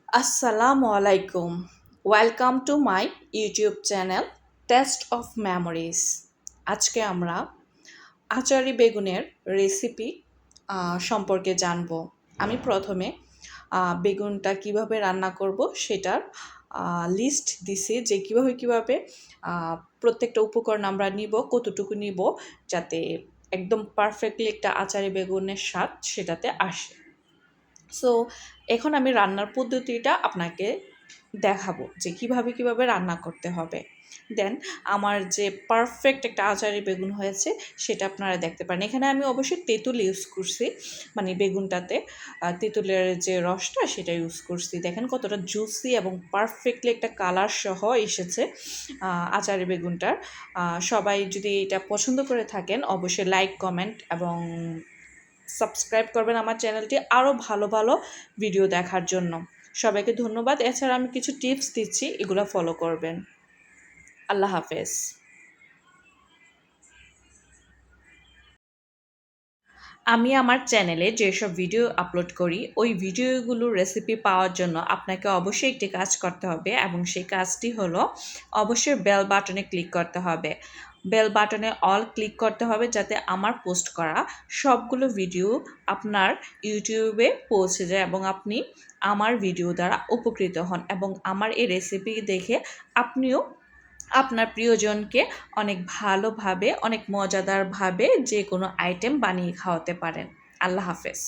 Assalamu alaikum. Welcome to my YouTube channel Taste of Memories. আজকে আমরা আচারি বেগুনের recipe সম্পর্কে জানব। আমি প্রথমে বেগুনটা কিভাবে রান্না করব সেটার লিস্ট দিছি যে কিভাবে প্রত্যেকটা উপকরণ আমরা নিব, কতটুকু নিব যাতে একদম পারফেক্টলি একটা আচারি বেগুনের স্বাদ সেটাতে আসে। সো এখন আমি রান্নার পদ্ধতিটা আপনাকে দেখাবো যে কিভাবে রান্না করতে হবে। দেন আমার যে পারফেক্ট একটা আচারি বেগুন হয়েছে সেটা আপনারা দেখতে পারেন। এখানে আমি অবশ্যই তেঁতুল ইউজ করছি, মানে বেগুনটাতে তেঁতুলের যে রসটা সেটা ইউজ করছি। দেখেন কতটা জুসি এবং পারফেক্টলি একটা কালার সহ এসেছে আচারি বেগুনটার। সবাই যদি এটা পছন্দ করে থাকেন অবশ্যই লাইক, কমেন্ট এবং সাবস্ক্রাইব করবেন আমার চ্যানেলটি আরও ভালো ভালো ভিডিও দেখার জন্য। সবাইকে ধন্যবাদ। এছাড়া আমি কিছু টিপস দিচ্ছি, এগুলো ফলো করবেন। আল্লাহ হাফেজ। আমি আমার চ্যানেলে যেসব ভিডিও আপলোড করি ওই ভিডিওগুলোর রেসিপি পাওয়ার জন্য আপনাকে অবশ্যই একটি কাজ করতে হবে, এবং সেই কাজটি হলো অবশ্যই বেল বাটনে ক্লিক করতে হবে। বেল বাটনে অল ক্লিক করতে হবে যাতে আমার পোস্ট করা সবগুলো ভিডিও আপনার ইউটিউবে পৌঁছে যায় এবং আপনি আমার ভিডিও দ্বারা উপকৃত হন, এবং আমার এই রেসিপি দেখে আপনিও আপনার প্রিয়জনকে অনেক ভালোভাবে, অনেক মজাদারভাবে যে কোনো আইটেম বানিয়ে খাওয়াতে পারেন। আল্লাহ হাফেজ।